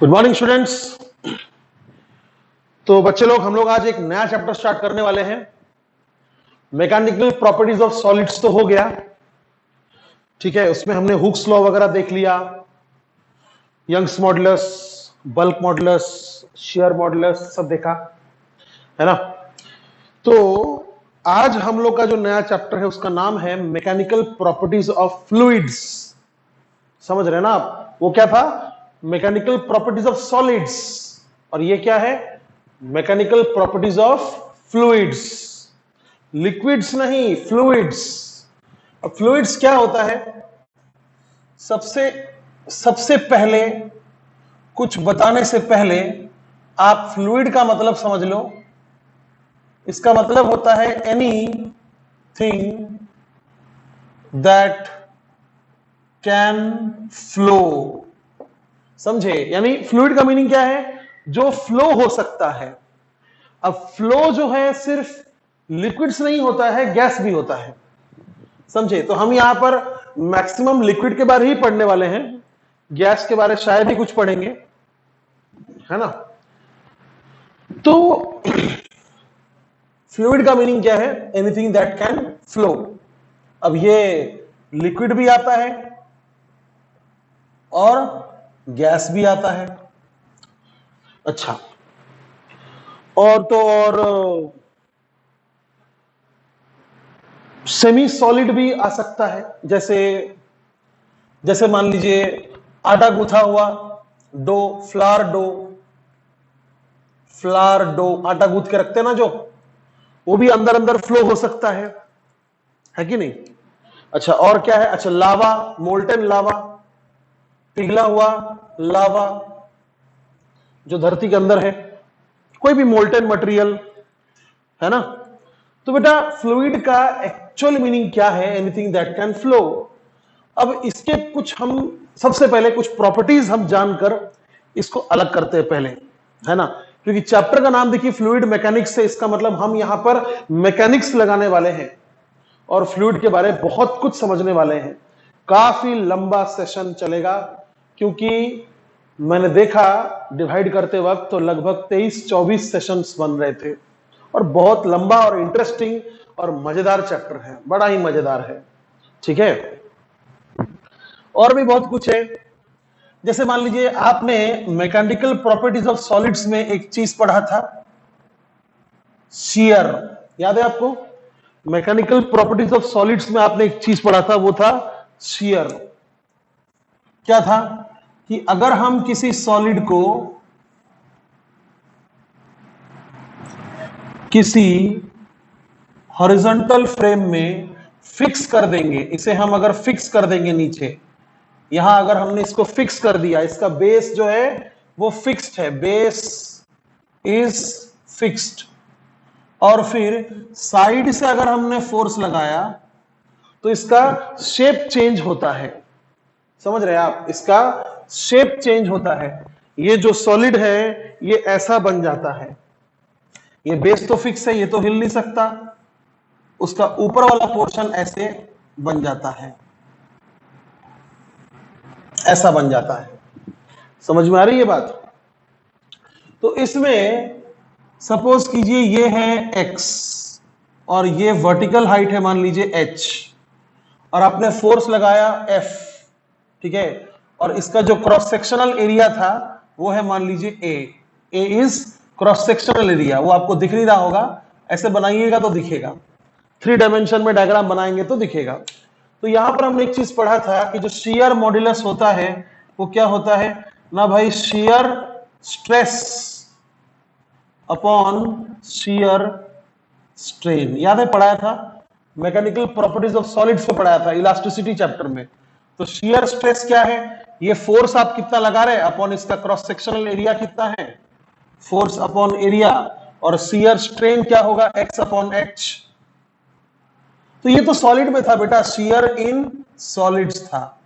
Good morning students. तो बच्चे लोग हम लोग आज एक नया चैप्टर स्टार्ट करने वाले हैं। मैकेनिकल प्रॉपर्टीज ऑफ सॉलिड्स तो हो गया, ठीक है। उसमें हमने हुक्स लॉ वगैरह देख लिया, Young's modulus, bulk modulus, shear modulus सब देखा है ना। तो आज हम लोग का जो नया चैप्टर है उसका नाम है मैकेनिकल प्रॉपर्टीज ऑफ फ्लूइड्स। समझ रहे हैं ना आप? वो क्या था? मैकेनिकल प्रॉपर्टीज ऑफ सॉलिड्स, और ये क्या है? Mechanical properties of fluids. Liquids नहीं, फ्लूइड्स। अब फ्लूइड्स क्या होता है? सबसे पहले कुछ बताने से पहले आप फ्लूइड का मतलब समझ लो। इसका मतलब होता है any thing that can flow. समझे? यानी फ्लूइड का मीनिंग क्या है? जो फ्लो हो सकता है। अब फ्लो जो है सिर्फ लिक्विड्स नहीं होता है, गैस भी होता है। समझे? तो हम यहां पर मैक्सिमम लिक्विड के बारे ही पढ़ने वाले हैं, गैस के बारे शायद ही कुछ पढ़ेंगे, है ना। तो फ्लूइड का मीनिंग क्या है? Anything that can flow. अब ये लिक्विड भी आता है और गैस भी आता है। अच्छा, और तो और सेमी सॉलिड भी आ सकता है। जैसे मान लीजिए आटा गूंथा हुआ डो, फ्लावर डो आटा गूंथ के रखते हैं ना, जो वो भी अंदर अंदर फ्लो हो सकता है कि नहीं? अच्छा, और क्या है? अच्छा, लावा, मोल्टेन लावा, पिघला हुआ लावा जो धरती के अंदर है, कोई भी मोल्टेन मटेरियल, है ना। तो बेटा फ्लूइड का एक्चुअल मीनिंग क्या है? Anything that can flow. अब इसके कुछ हम सबसे पहले कुछ प्रॉपर्टीज हम जानकर इसको अलग करते हैं पहले, है ना। क्योंकि चैप्टर का नाम देखिए फ्लूइड मैकेनिक्स से, इसका मतलब हम यहां पर मैकेनिक्स लगाने वाले हैं और फ्लूइड के बारे में बहुत कुछ समझने वाले हैं। काफी लंबा सेशन चलेगा, क्योंकि मैंने देखा डिवाइड करते वक्त तो लगभग 23-24 सेशंस बन रहे थे, और बहुत लंबा और इंटरेस्टिंग और मजेदार चैप्टर है, बड़ा ही मजेदार है, ठीक है। और भी बहुत कुछ है। जैसे मान लीजिए आपने मैकेनिकल प्रॉपर्टीज ऑफ सॉलिड्स में एक चीज पढ़ा था, शियर। याद है आपको? मैकेनिकल प्रॉपर्टीज ऑफ सॉलिड्स में आपने एक चीज पढ़ा था, वो था शियर। क्या था? कि अगर हम किसी सॉलिड को किसी हॉरिजॉन्टल फ्रेम में फिक्स कर देंगे, इसे हम अगर फिक्स कर देंगे नीचे, यहां अगर हमने इसको फिक्स कर दिया, इसका बेस जो है वो फिक्स्ड है, बेस इज फिक्स्ड, और फिर साइड से अगर हमने फोर्स लगाया तो इसका शेप चेंज होता है। समझ रहे हैं आप? इसका शेप चेंज होता है। ये जो सॉलिड है ये ऐसा बन जाता है। ये बेस तो फिक्स है, ये तो हिल नहीं सकता, उसका ऊपर वाला पोर्शन ऐसे बन जाता है, ऐसा बन जाता है। समझ में आ रही है बात? तो इसमें सपोज कीजिए ये है x और ये वर्टिकल हाइट है मान लीजिए h, और आपने फोर्स लगाया F, ठीक है। और इसका जो क्रॉस सेक्शनल एरिया था वो है मान लीजिए A is cross sectional area. वो आपको दिख नहीं रहा होगा, ऐसे बनाइएगा तो दिखेगा, 3 डायमेंशन में डायग्राम बनाएंगे तो दिखेगा। तो यहां पर हमने एक चीज पढ़ा था कि जो शियर मॉड्यूलस होता है वो क्या होता है ना भाई? Shear stress upon shear strain. याद है? पढ़ाया था, मैकेनिकल प्रॉपर्टीज ऑफ सॉलिड्स को पढ़ाया था इलास्टिसिटी चैप्टर में। तो शियर स्ट्रेस क्या है? ये फोर्स आप कितना लगा रहे हैं अपॉन इसका क्रॉस सेक्शनल एरिया कितना है, फोर्स अपॉन एरिया। और शियर स्ट्रेन क्या होगा? X upon H. तो ये तो सॉलिड में था बेटा, शियर इन सॉलिड्स था।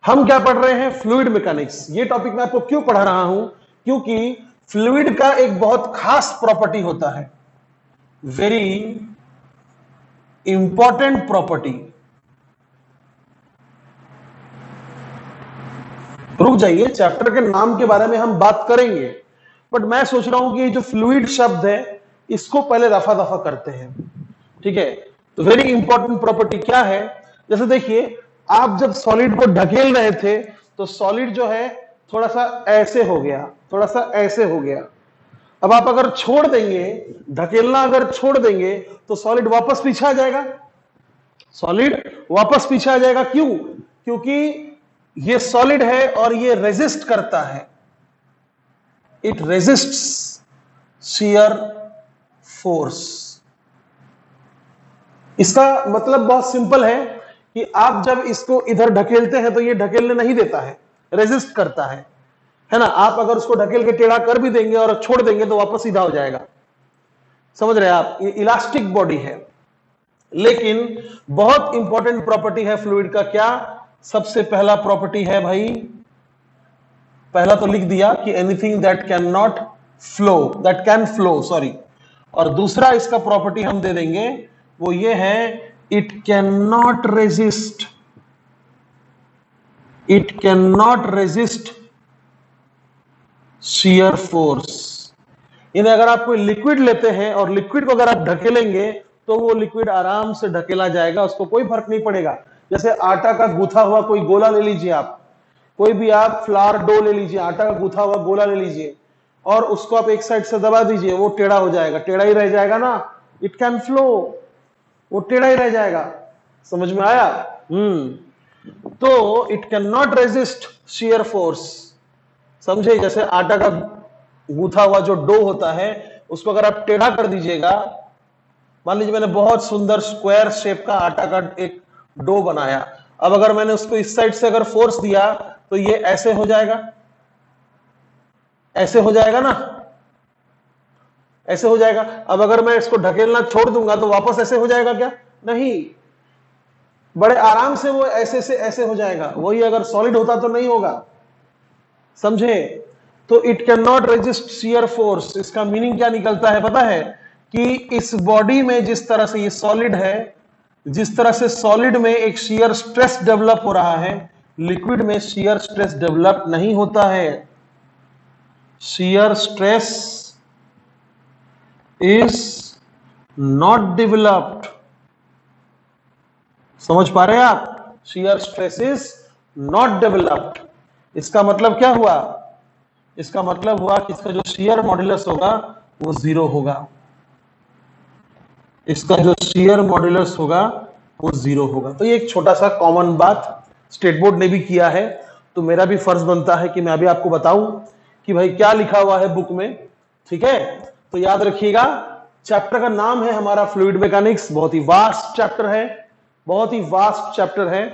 हम क्या पढ़ रहे हैं? Fluid mechanics. ये टॉपिक मैं आपको क्यों पढ़ा रहा हूं? क्योंकि फ्लूइड का एक बहुत खास प्रॉपर्टी होता है, वेरी इंपॉर्टेंट प्रॉपर्टी। रुक जाइए, चैप्टर के नाम के बारे में हम बात करेंगे, बट मैं सोच रहा हूं कि जो फ्लूइड शब्द है इसको पहले रफा दफा करते हैं, ठीक है। तो वेरी इंपॉर्टेंट प्रॉपर्टी क्या है, जैसे देखिए आप जब सॉलिड को ढकेल रहे थे तो सॉलिड जो है थोड़ा सा ऐसे हो गया, थोड़ा सा ऐसे हो गया। अब आप अगर छोड़ देंगे, ढकेलना अगर छोड़ देंगे तो सॉलिड वापस पीछे आ जाएगा, सॉलिड वापस पीछे आ जाएगा। क्यों? क्योंकि ये सॉलिड है और ये रेजिस्ट करता है, इट रेजिस्ट्स शियर फोर्स। इसका मतलब बहुत सिंपल है कि आप जब इसको इधर ढकेलते हैं तो ये ढकेलने नहीं देता है, रेजिस्ट करता है ना। आप अगर उसको ढकेल के टेढ़ा कर भी देंगे और छोड़ देंगे तो वापस सीधा हो जाएगा, समझ रहे हैं आप, ये इलास्टिक बॉडी है। लेकिन बहुत इंपॉर्टेंट प्रॉपर्टी है फ्लूइड का, क्या? सबसे पहला प्रॉपर्टी है भाई, पहला तो लिख दिया कि anything that can not flow, that can flow, sorry. और दूसरा इसका प्रॉपर्टी हम दे देंगे, वो ये है it can not resist, it can not resist shear force. यानी अगर आप कोई लिक्विड लेते हैं और लिक्विड को अगर आप ढकेलेंगे तो वो लिक्विड आराम से ढकेला जाएगा, उसको कोई फर्क नहीं पड़ेगा। जैसे आटा का गूथा हुआ कोई गोला ले लीजिए, आप कोई भी आप फ्लावर डो ले लीजिए, आटा का गूथा हुआ गोला ले लीजिए और उसको आप एक साइड से दबा दीजिए, वो टेढ़ा हो जाएगा, टेढ़ा ही रह जाएगा ना, इट कैन फ्लो, वो टेढ़ा ही रह जाएगा। समझ में आया? तो it can not resist shear force, समझे? जैसे आटा का गूथा हुआ जो डो होता है उसको अगर आप टेढ़ा कर दीजिएगा, मान लीजिए मैंने बहुत सुंदर स्क्वायर शेप का आटा का एक डो बनाया, अब अगर मैंने उसको इस साइड से अगर फोर्स दिया तो ये ऐसे हो जाएगा, ऐसे हो जाएगा ना, ऐसे हो जाएगा। अब अगर मैं इसको ढकेलना छोड़ दूंगा तो वापस ऐसे हो जाएगा क्या? नहीं, बड़े आराम से वो ऐसे से ऐसे हो जाएगा। वही अगर सॉलिड होता तो नहीं होगा, समझे? तो it can not resist shear force, इसका मीनिंग क्या निकलता है पता है? कि इस बॉडी में जिस तरह से ये सॉलिड है, जिस तरह से सॉलिड में एक शियर स्ट्रेस डेवलप हो रहा है, लिक्विड में शियर स्ट्रेस डेवलप नहीं होता है। Shear stress is not developed, समझ पा रहे हैं आप? Shear stress is not developed. इसका मतलब क्या हुआ? इसका मतलब हुआ कि इसका जो शियर मॉड्यूलस होगा वो 0 होगा, इसका जो शियर मॉड्यूलस होगा वो 0 होगा। तो ये एक छोटा सा कॉमन बात स्टेट बोर्ड ने भी किया है, तो मेरा भी फर्ज बनता है कि मैं अभी आपको बताऊं कि भाई क्या लिखा हुआ है बुक में, ठीक है? तो याद रखिएगा, चैप्टर का नाम है हमारा फ्लूइड मैकेनिक्स, बहुत ही वास्ट चैप्टर है, बहुत ही वास्ट चैप्टर है।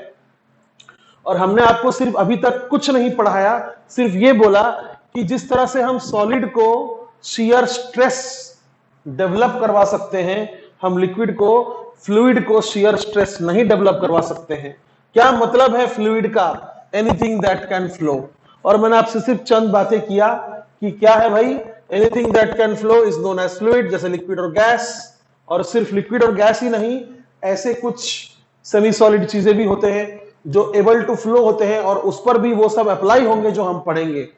और हमने आपको सिर्फ अभी तक कुछ नहीं पढ़ाया, सिर्फ ये बोला कि जिस तरह से हम सॉलिड को शियर स्ट्रेस डेवलप करवा सकते हैं, हम लिक्विड को, फ्लूइड को शियर स्ट्रेस नहीं डेवलप करवा सकते हैं। क्या मतलब है फ्लूइड का? Anything that can flow. और मैंने आपसे सिर्फ चंद बातें किया कि क्या है भाई, anything that can flow is known as fluid, जैसे लिक्विड और गैस। और सिर्फ लिक्विड और गैस ही नहीं, ऐसे कुछ सेमी सॉलिड चीजें भी होते हैं जो एबल टू फ्लो होते हैं, और उस पर भी वो सब अप्लाई होंगे जो हम पढ़ेंगे,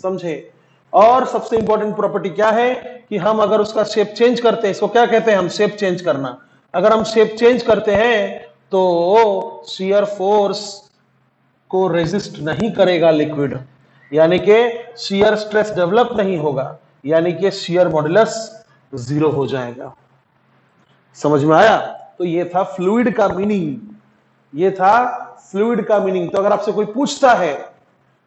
समझे? और सबसे इंपॉर्टेंट प्रॉपर्टी क्या है कि हम अगर उसका शेप चेंज करते हैं, इसको क्या कहते हैं हम? शेप चेंज करना। अगर हम शेप चेंज करते हैं तो शियर फोर्स को रेजिस्ट नहीं करेगा लिक्विड, यानी कि शियर स्ट्रेस डेवलप नहीं होगा, यानी कि शियर मॉड्यूलस 0 हो जाएगा। समझ में आया? तो ये था फ्लूइड का मीनिंग, ये था फ्लूइड का मीनिंग। तो अगर आपसे कोई पूछता है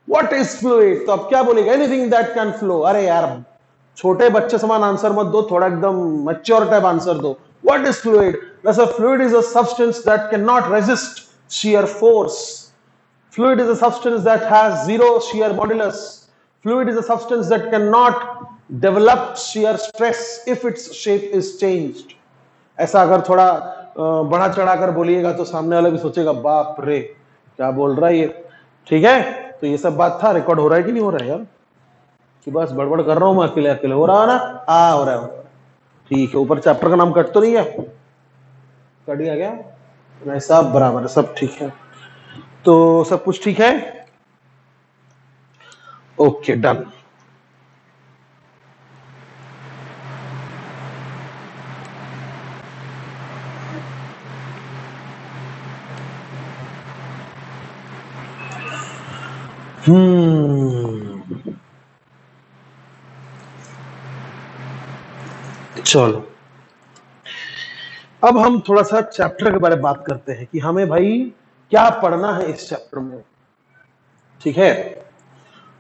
व्हाट इज फ्लूइड, तो आप क्या बोलेगा? Anything that can flow. अरे यार, छोटे बच्चे समान आंसर मत दो, थोड़ा एकदम मैच्योर टाइप आंसर दो। What is fluid? वैसे fluid is a substance that can not resist shear force. Fluid is a substance that has 0 shear modulus. Fluid is a substance that can not develop shear stress if its shape is changed. ऐसा अगर थोड़ा बढ़ा चढ़ाकर बोलिएगा तो सामने वाला भी सोचेगा बाप रे क्या बोल रहा है ये, ठीक है? तो ये सब बात था। रिकॉर्ड हो रहा है कि नहीं हो रहा है यार? कि बस बड़बड़ कर रहा हूं मैं अकेले अकेले? हो रहा है ना? हो रहा है, ठीक है। ऊपर चैप्टर का नाम कट तो नहीं है? कट गया क्या? नहीं, सब बराबर है, सब ठीक है। तो सब कुछ ठीक है। Okay done. चलो अब हम थोड़ा सा चैप्टर के बारे में बात करते हैं कि हमें भाई क्या पढ़ना है इस चैप्टर में। ठीक है,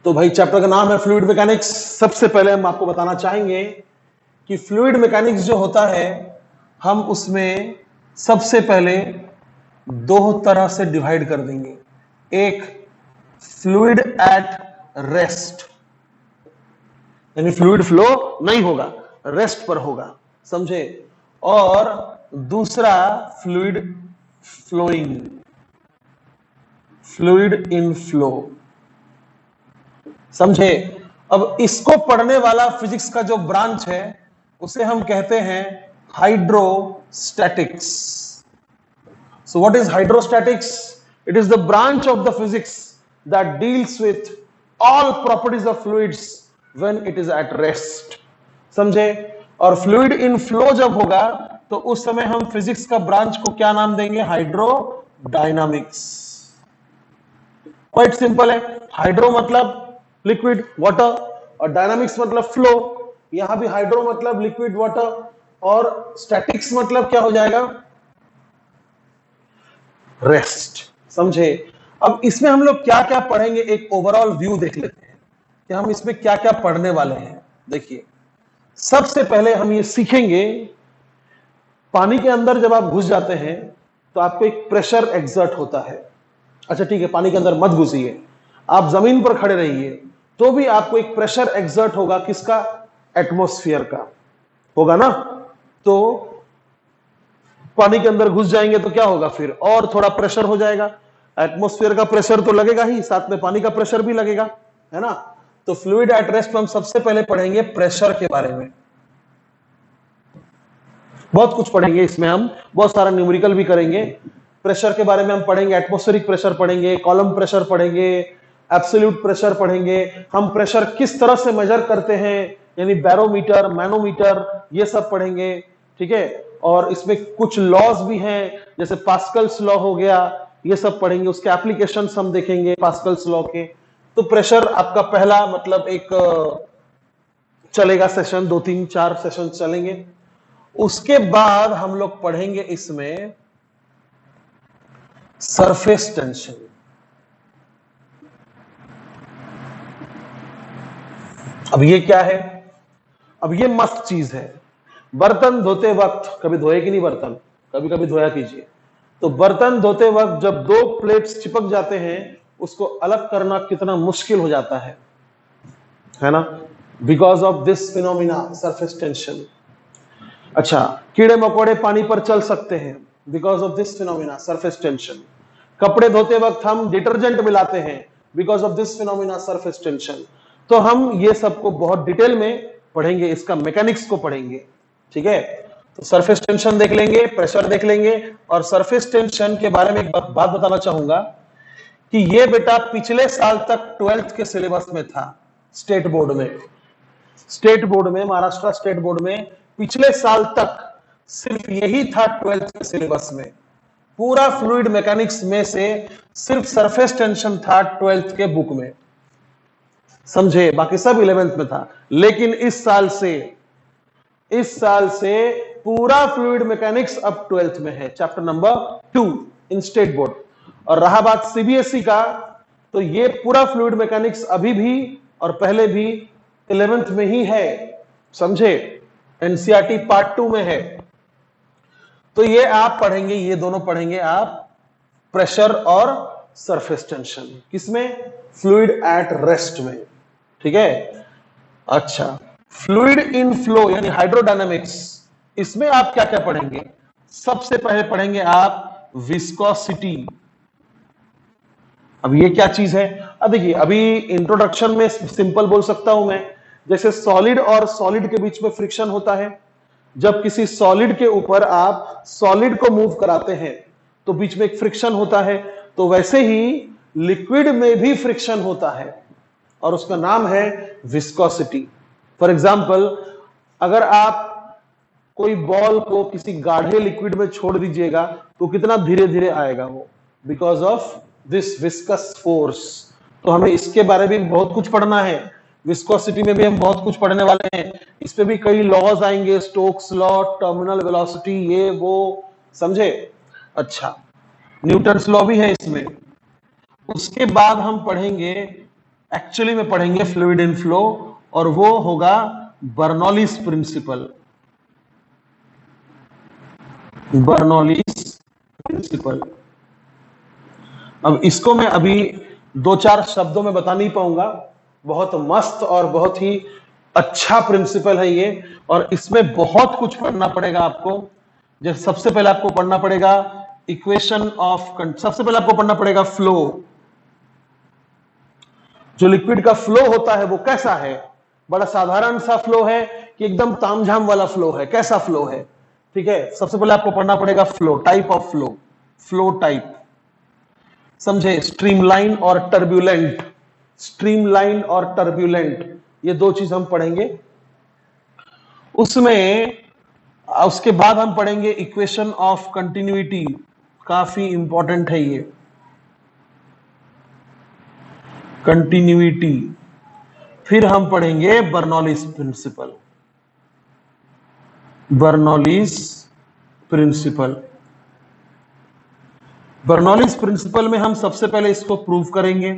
तो भाई चैप्टर का नाम है फ्लूइड मैकेनिक्स। सबसे पहले हम आपको बताना चाहेंगे कि फ्लूइड मैकेनिक्स जो होता है, हम उसमें सबसे पहले दो तरह से डिवाइड कर देंगे। एक फ्लूइड एट रेस्ट, यानी फ्लूइड फ्लो नहीं होगा, रेस्ट पर होगा, समझे, और दूसरा fluid flowing, fluid in flow, समझे। अब इसको पढ़ने वाला फिजिक्स का जो ब्रांच है उसे हम कहते हैं hydrostatics. So what is hydrostatics? It is the branch of the physics that deals with all properties of fluids when it is at rest, समझे। और फ्लूइड इन फ्लो जब होगा तो उस समय हम फिजिक्स का ब्रांच को क्या नाम देंगे? हाइड्रोडायनामिक्स। क्वाइट सिंपल है, हाइड्रो मतलब लिक्विड वाटर और डायनामिक्स मतलब फ्लो। यहां भी हाइड्रो मतलब लिक्विड वाटर और स्टैटिक्स मतलब क्या हो जाएगा? रेस्ट, समझे। अब इसमें हम लोग क्या क्या पढ़ेंगे, एक ओवरऑल व्यू देख लेते हैं कि हम इसमें क्या क्या पढ़ने वाले हैं। देखिए, सबसे पहले हम ये सीखेंगे, पानी के अंदर जब आप घुस जाते हैं तो आपको एक प्रेशर एक्सर्ट होता है। अच्छा ठीक है, पानी के अंदर मत घुसिए, आप जमीन पर खड़े रहिए, तो भी आपको एक प्रेशर एक्सर्ट होगा। किसका? एटमॉस्फेयर का होगा ना। तो पानी के अंदर घुस जाएंगे तो क्या होगा? फिर और थोड़ा प्रेशर हो जाएगा। एटमॉस्फेयर का प्रेशर तो लगेगा ही, साथ में पानी का प्रेशर भी लगेगा, है ना। तो फ्लूइड एट रेस्ट में हम सबसे पहले पढ़ेंगे प्रेशर के बारे में। बहुत कुछ पढ़ेंगे इसमें, हम बहुत सारा न्यूमेरिकल भी करेंगे। प्रेशर के बारे में हम पढ़ेंगे, एटमॉस्फेरिक प्रेशर पढ़ेंगे, कॉलम प्रेशर पढ़ेंगे, एब्सोल्यूट प्रेशर पढ़ेंगे। हम प्रेशर किस तरह से मेजर करते हैं, यानी बैरोमीटर, मैनोमीटर, ये सब पढ़ेंगे, ठीक है। और इसमें कुछ लॉज भी हैं, जैसे पास्कल्स लॉ हो गया, ये सब पढ़ेंगे, उसके एप्लीकेशंस हम देखेंगे पास्कल्स लॉ के। तो प्रेशर आपका पहला मतलब एक चलेगा सेशन, 2-3-4 सेशन चलेंगे। उसके बाद हम लोग पढ़ेंगे इसमें सरफेस टेंशन। अब ये क्या है? अब ये मस्त चीज है। बर्तन धोते वक्त, कभी धोए कि नहीं बर्तन? कभी कभी धोया कीजिए। तो बर्तन धोते वक्त जब दो प्लेट्स चिपक जाते हैं, उसको अलग करना कितना मुश्किल हो जाता है ना, because of this phenomena, surface tension. अच्छा, कीड़े मकोड़े पानी पर चल सकते हैं, because of this phenomena, surface tension. कपड़े धोते वक्त हम डिटर्जेंट मिलाते हैं, because of this phenomena, surface tension. तो हम ये सबको बहुत डिटेल में पढ़ेंगे, इसका मैकेनिक्स को पढ़ेंगे, ठीक है। तो सरफेस टेंशन देख लेंगे, प्रेशर देख लेंगे। और सरफेस टेंशन के बारे में एक बात बताना चाहूंगा कि ये बेटा पिछले साल तक 12th के सिलेबस में था, स्टेट बोर्ड में। स्टेट बोर्ड में, महाराष्ट्र स्टेट बोर्ड में पिछले साल तक सिर्फ यही था 12th के सिलेबस में। पूरा फ्लूइड मैकेनिक्स में से सिर्फ सरफेस टेंशन था 12th के बुक में, समझे। बाकी सब 11th में था। लेकिन इस साल से पूरा फ्लूइड मैकेनिक्स अब 12th में है, चैप्टर नंबर 2 इन स्टेट बोर्ड। और रहा बात सीबीएसई का, तो ये पूरा फ्लूइड मैकेनिक्स अभी भी और पहले भी 11th में ही है, समझे। एनसीईआरटी पार्ट 2 में है। तो ये आप पढ़ेंगे, ये दोनों पढ़ेंगे आप, प्रेशर और सरफेस टेंशन। किसमें? फ्लूइड एट रेस्ट में, ठीक है। अच्छा, फ्लूइड इन फ्लो यानी हाइड्रोडायनामिक्स, इसमें आप क्या क्या पढ़ेंगे? सबसे पहले पढ़ेंगे आप विस्कोसिटी। अब ये क्या चीज है? अब देखिए, अभी इंट्रोडक्शन में सिंपल बोल सकता हूं मैं, जैसे सॉलिड और सॉलिड के बीच में फ्रिक्शन होता है। जब किसी सॉलिड के ऊपर आप सॉलिड को मूव कराते हैं तो बीच में एक फ्रिक्शन होता है। तो वैसे ही लिक्विड में भी फ्रिक्शन होता है। और उसका नाम है विस्कोसिटी। फॉर एग्जाम्पल, अगर आप कोई बॉल को किसी गाढ़े लिक्विड में छोड़ दीजिएगा तो कितना धीरे धीरे आएगा वो, because of this viscous force. तो हमें इसके बारे में बहुत कुछ पढ़ना है, विस्कोसिटी में भी हम बहुत कुछ पढ़ने वाले हैं। इस पे भी कई लॉज आएंगे, स्टोक्स लॉ, टर्मिनल वेलोसिटी, ये वो, समझे। अच्छा, न्यूटन्स लॉ भी है इसमें। उसके बाद हम पढ़ेंगे, एक्चुअली में पढ़ेंगे फ्लूइड इन फ्लो, और वो होगा बर्नौलीज प्रिंसिपल। Bernoulli's principal. अब इसको मैं अभी 2-4 शब्दों में बता नहीं पाऊंगा, बहुत मस्त और बहुत ही अच्छा प्रिंसिपल है ये, और इसमें बहुत कुछ पढ़ना पड़ेगा आपको। जैसे सबसे पहले आपको पढ़ना पड़ेगा इक्वेशन ऑफ, सबसे पहले आपको पढ़ना पड़ेगा फ्लो। जो लिक्विड का फ्लो होता है वो कैसा है, बड़ा साधारण सा फ्लो है कि एकदम तामझाम वाला फ्लो है, कैसा फ्लो है, ठीक है। सबसे पहले आपको पढ़ना पड़ेगा flow, type of flow, flow type, समझे। स्ट्रीमलाइन और टर्ब्यूलेंट, स्ट्रीमलाइन और टर्ब्यूलेंट, ये दो चीज हम पढ़ेंगे उसमें। उसके बाद हम पढ़ेंगे इक्वेशन ऑफ कंटिन्यूटी, काफी इंपॉर्टेंट है ये, कंटिन्यूटी। फिर हम पढ़ेंगे Bernoulli's principle, Bernoulli's principle. Bernoulli's principle में हम सबसे पहले इसको प्रूव करेंगे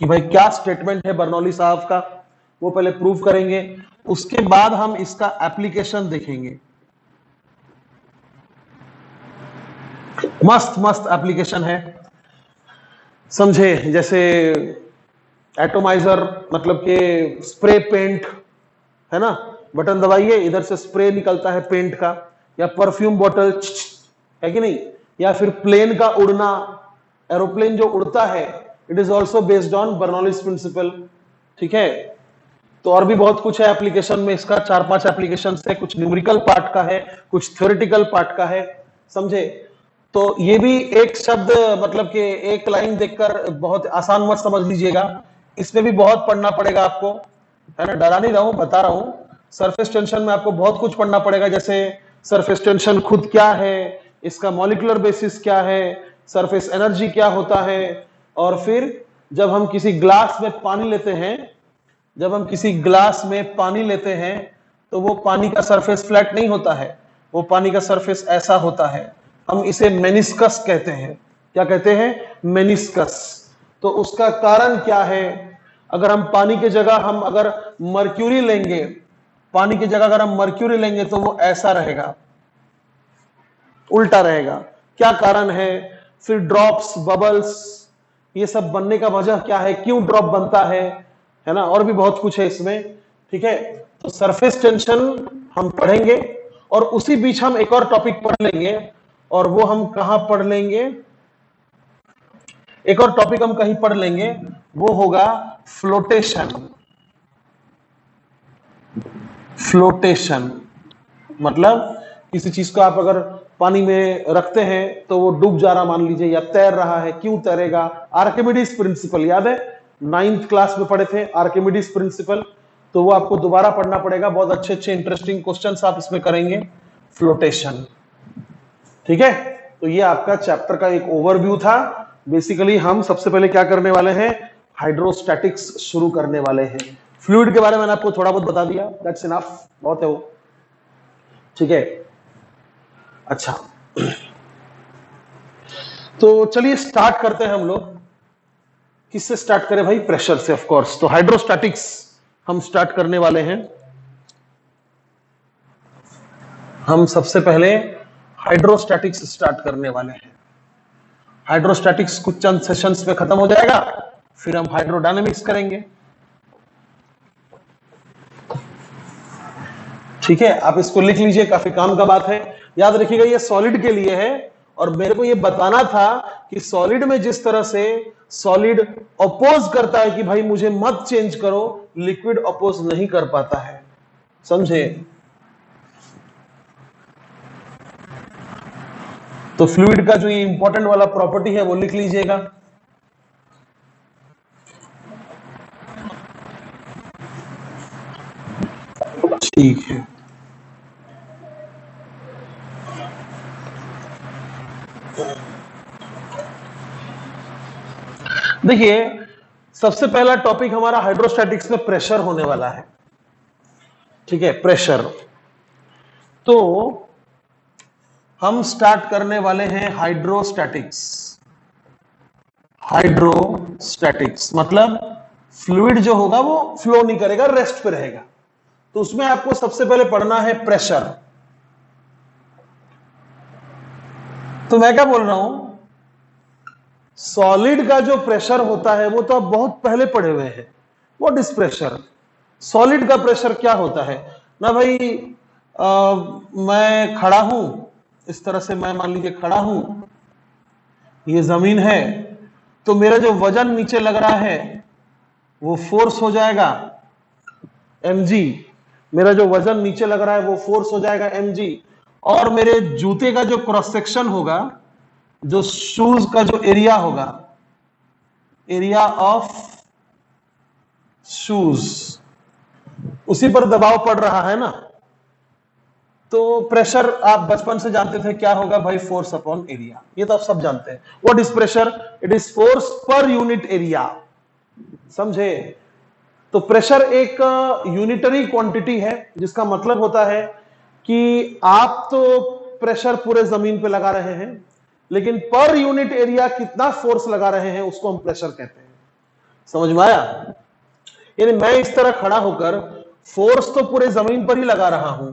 कि भाई क्या स्टेटमेंट है बर्नौली साहब का, वो पहले प्रूव करेंगे। उसके बाद हम इसका एप्लीकेशन देखेंगे, मस्त मस्त एप्लीकेशन है, समझे। जैसे एटोमाइजर, मतलब कि स्प्रे पेंट है ना, बटन दबाइए इधर से स्प्रे निकलता है पेंट का, या परफ्यूम बॉटल है कि नहीं, या फिर प्लेन का उड़ना, एरोप्लेन जो उड़ता है, it is also based on Bernoulli's principle, ठीक है। तो और भी बहुत कुछ है एप्लीकेशन में इसका, 4-5 एप्लीकेशन है, कुछ न्यूमेरिकल पार्ट का है, कुछ थ्योरेटिकल पार्ट का है, समझे। तो ये भी एक शब्द, मतलब कि एक लाइन देखकर बहुत आसान मत समझ लीजिएगा, इसमें भी बहुत पढ़ना पड़ेगा आपको, है ना। डरा नहीं रहा हूं, बता रहा हूं। सरफेस टेंशन में आपको बहुत कुछ पढ़ना पड़ेगा, जैसे सरफेस टेंशन खुद क्या है, इसका मॉलिक्यूलर बेसिस क्या है, सरफेस एनर्जी क्या होता है, और फिर जब हम किसी ग्लास में पानी लेते हैं, जब हम किसी ग्लास में पानी लेते हैं तो वो पानी का सरफेस फ्लैट नहीं होता है, वो पानी का सरफेस ऐसा होता है, हम इसे मेनिस्कस कहते हैं। क्या कहते हैं? मेनिस्कस। तो उसका कारण क्या है? अगर हम पानी की जगह हम अगर मर्क्यूरी लेंगे, पानी की जगह अगर हम मर्क्यूरी लेंगे तो वो ऐसा रहेगा, उल्टा रहेगा। क्या कारण है? फिर ड्रॉप्स, बबल्स, ये सब बनने का वजह क्या है, क्यों ड्रॉप बनता है ना, और भी बहुत कुछ है इसमें, ठीक है। तो सरफेस टेंशन हम पढ़ेंगे, और उसी बीच हम एक और टॉपिक पढ़ लेंगे, और वो हम कहां पढ़ लेंगे, एक और टॉपिक हम कहीं पढ़ लेंगे, वो होगा फ्लोटेशन। फ्लोटेशन मतलब किसी चीज को आप अगर पानी में रखते हैं तो वो डूब जा रहा, मान लीजिए, या तैर रहा है, क्यों तैरेगा? आर्किमिडीज प्रिंसिपल याद है, 9th क्लास में पढ़े थे आर्किमिडीज प्रिंसिपल, तो वो आपको दोबारा पढ़ना पड़ेगा। बहुत अच्छे अच्छे इंटरेस्टिंग क्वेश्चंस आप इसमें करेंगे, फ्लोटेशन, ठीक है। तो ये आपका चैप्टर का एक ओवरव्यू था। बेसिकली हम सबसे पहले क्या करने वाले हैं, हाइड्रोस्टैटिक्स शुरू करने वाले हैं। फ्लूइड के बारे में मैंने आपको थोड़ा बहुत बता दिया, दैट्स इनफ, बहुत है वो, ठीक है। अच्छा, तो चलिए स्टार्ट करते हैं हम लोग। किससे स्टार्ट करें भाई? प्रेशर से, ऑफ कोर्स। तो हाइड्रोस्टैटिक्स हम स्टार्ट करने वाले हैं। हम सबसे पहले हाइड्रोस्टैटिक्स स्टार्ट करने वाले हैं। हाइड्रोस्टैटिक्स कुछ चंद सेशंस में खत्म हो जाएगा, फिर हम हाइड्रोडायनेमिक्स करेंगे, ठीक है। आप इसको लिख लीजिए, काफी काम का बात है। याद रखिएगा ये सॉलिड के लिए है, और मेरे को ये बताना था कि सॉलिड में जिस तरह से सॉलिड अपोज करता है कि भाई मुझे मत चेंज करो, लिक्विड अपोज नहीं कर पाता है, समझे। तो फ्लूइड का जो ये इंपॉर्टेंट वाला प्रॉपर्टी है वो लिख लीजिएगा। ठीक है, देखिए सबसे पहला टॉपिक हमारा हाइड्रोस्टैटिक्स में प्रेशर होने वाला है। ठीक है, प्रेशर। तो हम स्टार्ट करने वाले हैं हाइड्रोस्टैटिक्स। हाइड्रोस्टैटिक्स मतलब फ्लूइड जो होगा वो फ्लो नहीं करेगा, रेस्ट पे रहेगा। तो उसमें आपको सबसे पहले पढ़ना है प्रेशर। तो मैं क्या बोल रहा हूं, सॉलिड का जो प्रेशर होता है वो तो आप बहुत पहले पढ़े हुए हैं। What is pressure? सॉलिड का प्रेशर क्या होता है ना भाई? मैं खड़ा हूं, इस तरह से मैं मान लीजिए खड़ा हूं, ये जमीन है, तो मेरा जो वजन नीचे लग रहा है वो फोर्स हो जाएगा mg। मेरा जो वजन नीचे लग रहा है वो फोर्स हो जाएगा mg। और मेरे जूते का जो क्रॉस सेक्शन होगा, जो शूज का जो एरिया होगा, एरिया ऑफ शूज, उसी पर दबाव पड़ रहा है ना। तो प्रेशर आप बचपन से जानते थे क्या होगा भाई, फोर्स अपॉन एरिया, ये तो आप सब जानते हैं। What is pressure? It is force पर यूनिट एरिया। समझे? तो प्रेशर एक यूनिटरी क्वांटिटी है, जिसका मतलब होता है कि आप तो प्रेशर पूरे जमीन पे लगा रहे हैं, लेकिन पर यूनिट एरिया कितना फोर्स लगा रहे हैं उसको हम प्रेशर कहते हैं। समझ में आया? यानी मैं इस तरह खड़ा होकर फोर्स तो पूरे जमीन पर ही लगा रहा हूं,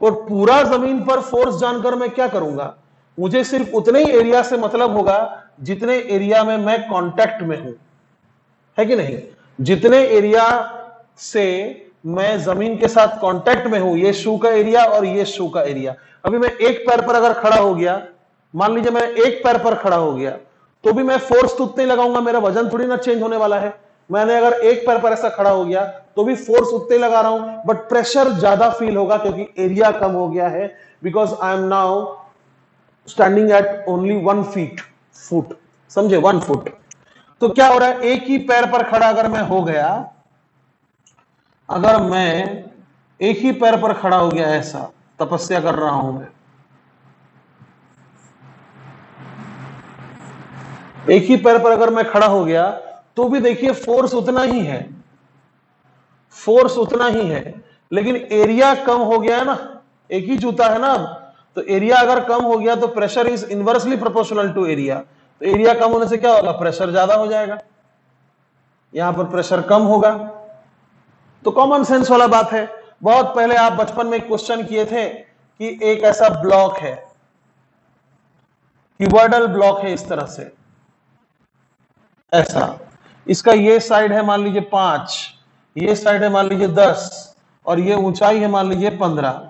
और पूरा जमीन पर फोर्स जानकर मैं क्या करूंगा, मुझे सिर्फ उतने ही एरिया से मतलब होगा जितने एरिया में मैं कांटेक्ट में हूं, है कि नहीं? जितने एरिया से मैं जमीन के साथ कांटेक्ट में हूं, ये शू का एरिया और ये शू का एरिया। अभी मैं एक पैर पर अगर खड़ा हो गया, मान लीजिए मैं एक पैर पर खड़ा हो गया, तो भी मैं फोर्स तो उतने लगाऊंगा, मेरा वजन थोड़ी ना चेंज होने वाला है। मैंने अगर एक पैर पर ऐसा खड़ा हो गया तो भी फोर्स उतने लगा रहा हूं, बट प्रेशर ज्यादा फील होगा क्योंकि एरिया कम हो गया है, because I am now standing at only 1 foot. समझे? 1 फुट। तो क्या हो रहा है, एक ही पैर पर खड़ा अगर मैं हो गया, अगर मैं एक ही पैर पर खड़ा हो गया, ऐसा तपस्या कर रहा हूं मैं, एक ही पैर पर अगर मैं खड़ा हो गया, तो भी देखिए फोर्स उतना ही है, फोर्स उतना ही है, लेकिन एरिया कम हो गया है ना। एक ही जूता है ना अब, तो एरिया अगर कम हो गया तो pressure is inversely proportional to area. तो एरिया कम होने से क्या होगा, प्रेशर ज्यादा हो जाएगा, यहां पर प्रेशर कम होगा। तो कॉमन सेंस वाला बात है। बहुत पहले आप बचपन में क्वेश्चन किए थे कि एक ऐसा ब्लॉक है, क्यूबॉइडल ब्लॉक है इस तरह से, ऐसा, इसका ये साइड है मान लीजिए 5, ये साइड है मान लीजिए 10, और ये ऊंचाई है मान लीजिए 15।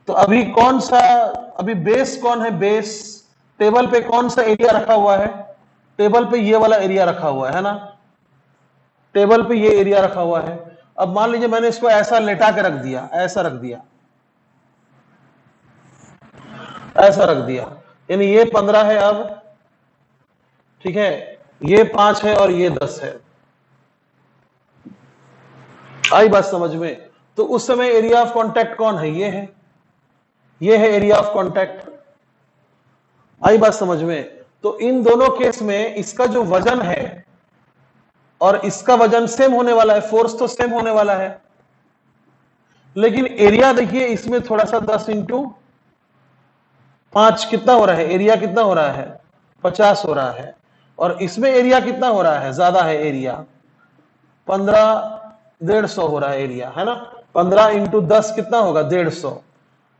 तो अभी कौन सा, अभी बेस कौन है? बेस टेबल पे कौन सा एरिया रखा हुआ है? टेबल पे ये वाला एरिया रखा हुआ है ना, टेबल पे ये एरिया रखा हुआ है। अब मान लीजिए मैंने इसको ऐसा लेटा के रख दिया, ऐसा रख दिया, ऐसा रख दिया, यानी ये 15 है अब, ठीक है, ये 5 है और ये 10 है। आई बात समझ में? तो उस समय एरिया ऑफ कांटेक्ट कौन है? ये है, ये है एरिया ऑफ कांटेक्ट। आई बात समझ में? तो इन दोनों केस में इसका जो वजन है और इसका वजन सेम होने वाला है, फोर्स तो सेम होने वाला है, लेकिन एरिया देखिए इसमें थोड़ा सा 10 इंटू 5 कितना हो रहा है, एरिया कितना हो रहा है, 50 हो रहा है, और इसमें एरिया कितना हो रहा है, ज्यादा है एरिया, 1,500 हो रहा है एरिया, है ना। 15 इंटू 10 कितना होगा, 150।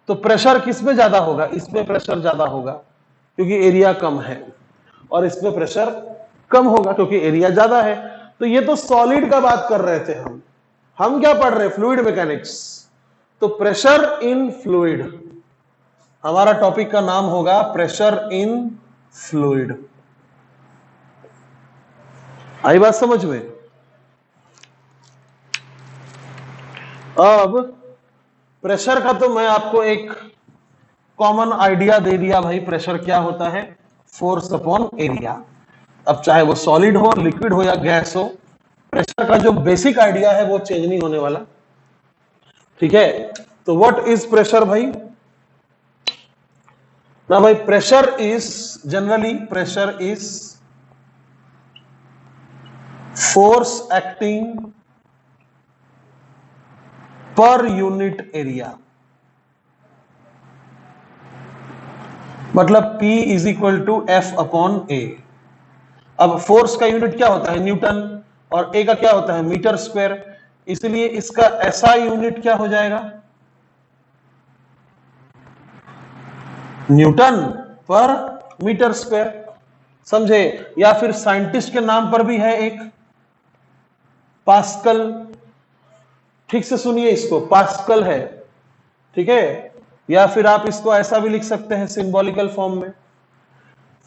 तो प्रेशर किसमें ज्यादा होगा? इसमें प्रेशर ज्यादा होगा क्योंकि एरिया कम है, और इसमें प्रेशर कम होगा क्योंकि एरिया ज्यादा है। तो ये तो सॉलिड का बात कर रहे थे हम क्या पढ़ रहे हैं? Fluid mechanics. तो प्रेशर इन फ्लूइड, हमारा टॉपिक का नाम होगा प्रेशर इन फ्लूइड। आई बात समझ में? अब प्रेशर का तो मैं आपको एक कॉमन आइडिया दे दिया भाई, प्रेशर क्या होता है, फोर्स अपॉन एरिया। अब चाहे वो सॉलिड हो, लिक्विड हो या गैस हो, प्रेशर का जो बेसिक आइडिया है वो चेंज नहीं होने वाला। ठीक है, तो व्हाट इज प्रेशर भाई? ना भाई, pressure is generally pressure is force acting per unit area. मतलब P is equal to F upon A. अब फोर्स का यूनिट क्या होता है? न्यूटन, और ए का क्या होता है? Metre square. इसलिए इसका SI यूनिट क्या हो जाएगा? न्यूटन पर मीटर स्क्वायर, समझे? या फिर साइंटिस्ट के नाम पर भी है एक, पास्कल। ठीक से सुनिए इसको, पास्कल है, ठीक है? या फिर आप इसको ऐसा भी लिख सकते हैं सिंबॉलिकल फॉर्म में।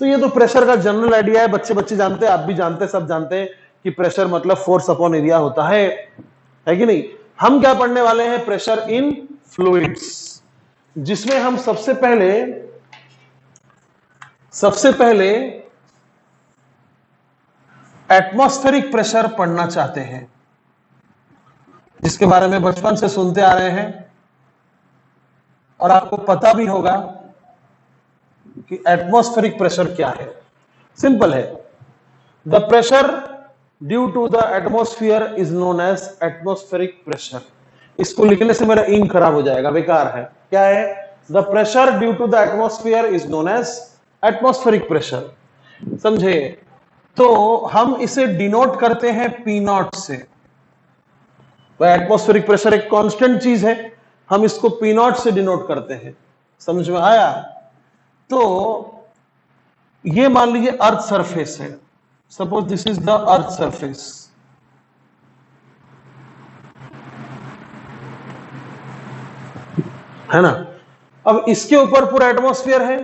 तो ये तो प्रेशर का जनरल आइडिया है, बच्चे बच्चे जानते हैं, आप भी जानते हैं, सब जानते हैं कि प्रेशर मतलब फोर्स अपॉन एरिया होता है कि नहीं? हम क्या पढ़ने वाले हैं? प्रेशर इन फ्लूइड्स, जिसमें हम सबसे पहले एटमॉस्फेरिक प्रेशर पढ़ना चाहते हैं, जिसके बारे में बचपन से सुनते आ रहे हैं और आपको पता भी होगा कि एटमॉस्फेरिक प्रेशर क्या है। सिंपल है, the pressure due to the atmosphere is known as atmospheric pressure. इसको लिखने से मेरा इंक खराब हो जाएगा, बेकार है। क्या है? The pressure due to the atmosphere is known as atmospheric pressure, समझे? तो हम इसे डिनोट करते हैं P नॉट से। एटमॉस्फेरिक प्रेशर एक कांस्टेंट चीज है, हम इसको P नॉट से डिनोट करते हैं। समझ में आया? तो ये मान लीजिए अर्थ सरफेस है, suppose this is the earth surface, है ना? अब इसके ऊपर पूरा एटमॉस्फेयर है,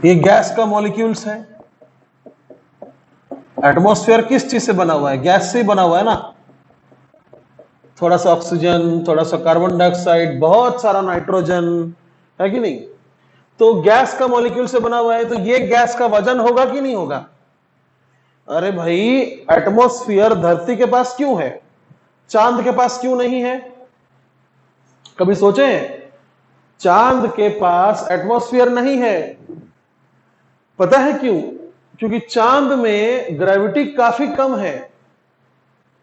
ये गैस का मॉलिक्यूल्स है। एटमॉस्फेयर किस चीज से बना हुआ है? गैस से ही बना हुआ है ना। थोड़ा सा ऑक्सीजन, थोड़ा सा कार्बन डाइऑक्साइड, बहुत सारा नाइट्रोजन, है कि नहीं? तो गैस का मॉलिक्यूल से बना हुआ है, तो ये गैस का वजन होगा कि नहीं होगा? अरे भाई, एटमॉस्फेयर धरती के पास क्यों है, चांद के पास क्यों नहीं है? कभी सोचे? चांद के पास एटमॉस्फेयर नहीं है। पता है क्यों? क्योंकि चांद में ग्रेविटी काफी कम है।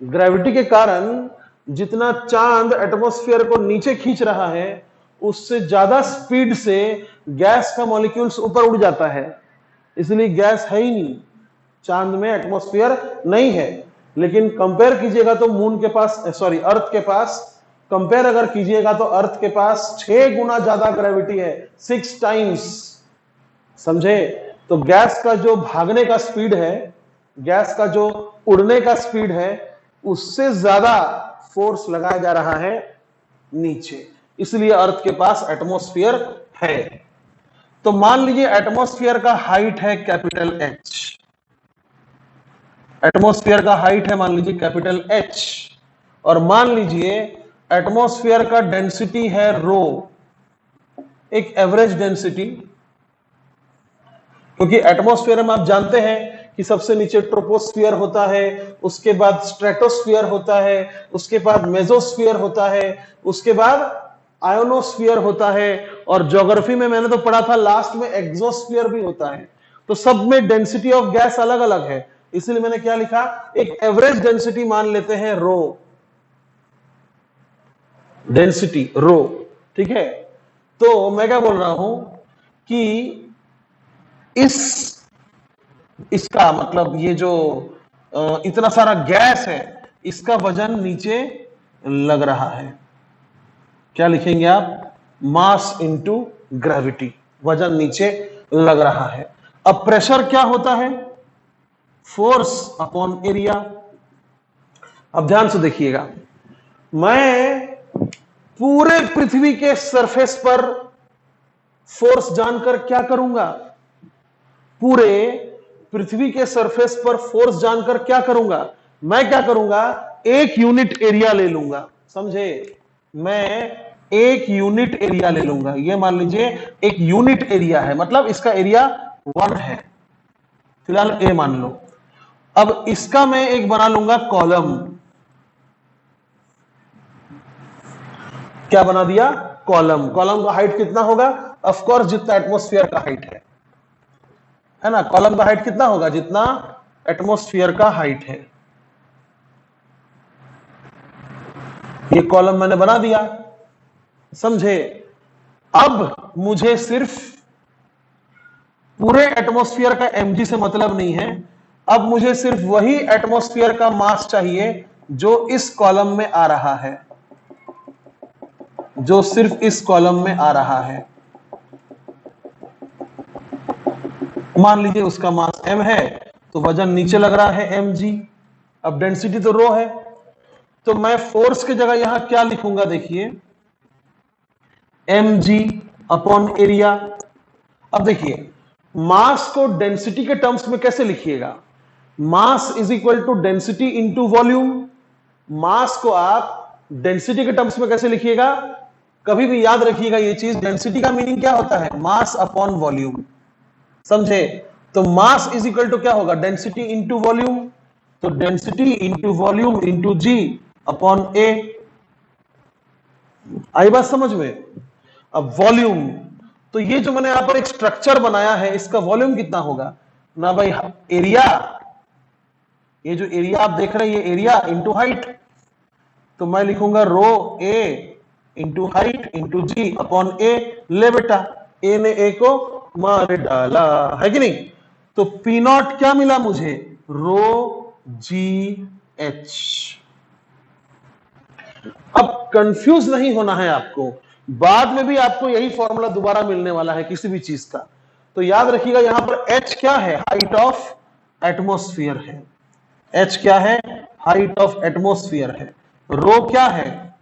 ग्रेविटी के कारण जितना चांद एटमॉस्फेयर को नीचे खींच रहा है, उससे ज्यादा स्पीड से गैस का मॉलिक्यूल्स ऊपर उड़ जाता है। इसलिए गैस है ही नहीं, चांद में एटमॉस्फेयर नहीं है। लेकिन कंपेयर कीजिएगा तो मून के पास, सॉरी, अर्थ के पास कंपेयर अगर कीजिएगा तो अर्थ के पास 6 गुना ज्यादा ग्रेविटी है, 6 टाइम्स, समझे? तो गैस का जो भागने का स्पीड है, गैस का जो उड़ने का स्पीड है, उससे ज्यादा फोर्स लगाया जा रहा है नीचे, इसलिए अर्थ के पास एटमॉस्फेयर है। तो मान लीजिए एटमॉस्फेयर का हाइट है कैपिटल H, एटमॉस्फेयर का हाइट है मान लीजिए कैपिटल H, और मान लीजिए एटमॉस्फेयर का डेंसिटी है रो, एक एवरेज डेंसिटी। क्योंकि एटमॉस्फेयर में आप जानते हैं कि सबसे नीचे ट्रोपोस्फियर होता है, उसके बाद स्ट्रेटोस्फियर होता है, उसके बाद मेसोस्फियर होता है, उसके बाद आयोनोस्फियर होता है, और ज्योग्राफी में मैंने तो पढ़ा था लास्ट में एक्सोस्फियर भी होता है। तो सब में डेंसिटी ऑफ गैस अलग अलग है, इसलिए मैंने क्या लिखा, एक एवरेज डेंसिटी मान लेते हैं रो, डेंसिटी रो, ठीक है? तो मैं क्या बोल रहा हूं कि इसका मतलब ये जो इतना सारा गैस है, इसका वजन नीचे लग रहा है। क्या लिखेंगे आप? मास इनटू ग्रेविटी, वजन नीचे लग रहा है। अब प्रेशर क्या होता है? Force upon area. अब ध्यान से देखिएगा, मैं पूरे पृथ्वी के सरफेस पर फोर्स जानकर क्या करूंगा? पूरे पृथ्वी के सरफेस पर फोर्स जानकर क्या करूंगा? मैं क्या करूंगा? एक यूनिट एरिया ले लूंगा, समझे? मैं एक यूनिट एरिया ले लूंगा। ये मान लीजिए एक यूनिट एरिया है, मतलब इसका एरिया 1 है, फिलहाल ए मान लो। अब इसका मैं एक बना लूंगा कॉलम, क्या बना दिया? कॉलम। कॉलम का हाइट कितना होगा? ऑफ कोर्स जितना एटमॉस्फेयर का हाइट है ना। कॉलम का हाइट कितना होगा? जितना एटमॉस्फेयर का हाइट है। ये कॉलम मैंने बना दिया, समझे? अब मुझे सिर्फ पूरे एटमॉस्फेयर का mg से मतलब नहीं है, अब मुझे सिर्फ वही एटमॉस्फेयर का मास चाहिए जो इस कॉलम में आ रहा है, जो सिर्फ इस कॉलम में आ रहा है। मान लीजिए उसका मास m है, तो वजन नीचे लग रहा है mg। अब डेंसिटी तो रो है, तो मैं फोर्स की जगह यहां क्या लिखूंगा? देखिए, mg अपॉन एरिया। अब देखिए, मास को डेंसिटी के टर्म्स में कैसे लिखिएगा? Mass is equal to density into volume. Mass को आप डेंसिटी के टर्म्स में कैसे लिखिएगा? कभी भी याद रखिएगा ये चीज, डेंसिटी का मीनिंग क्या होता है? मास अपॉन वॉल्यूम, समझे? तो मास इज इक्वल टू क्या होगा? Density into volume. तो density into volume into g upon ए। आई बात समझ में? अब वॉल्यूम, तो ये जो मैंने यहां पर एक स्ट्रक्चर बनाया है, इसका वॉल्यूम कितना होगा ना भाई? एरिया, ये जो एरिया आप देख रहे हैं, ये एरिया इंटू हाइट। तो मैं लिखूंगा रो ए into height into g upon ए। ले बेटा, ए ने ए को मार डाला, है कि नहीं? तो पी नॉट क्या मिला मुझे? रो जी एच। अब कंफ्यूज नहीं होना है आपको, बाद में भी आपको यही फॉर्मूला दोबारा मिलने वाला है किसी भी चीज का। तो याद रखिएगा, यहां पर h क्या है? हाइट ऑफ एटमॉस्फेयर है। h क्या है? हाइट ऑफ एटमॉस्फेयर है। रो क्या है?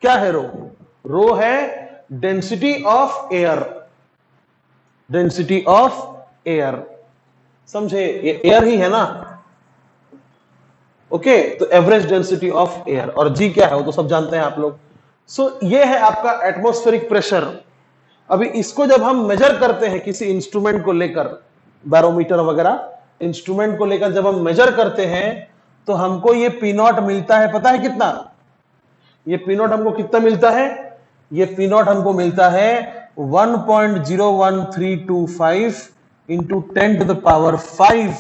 क्या है रो? रो है density of air. Density of air, समझे? ये एयर ही है ना। ओके, तो एवरेज डेंसिटी ऑफ एयर। और जी क्या है वो तो सब जानते हैं आप लोग। सो ये है आपका एटमॉस्फेरिक प्रेशर। अभी इसको जब हम मेजर करते हैं किसी इंस्ट्रूमेंट को लेकर, बैरोमीटर वगैरह इंस्ट्रूमेंट को लेकर जब हम मेजर करते हैं, तो हमको ये पी नॉट मिलता है। पता है कितना? ये पी नॉट हमको कितना मिलता है? ये पी नॉट हमको मिलता है 1.01325 into 10 to the power 5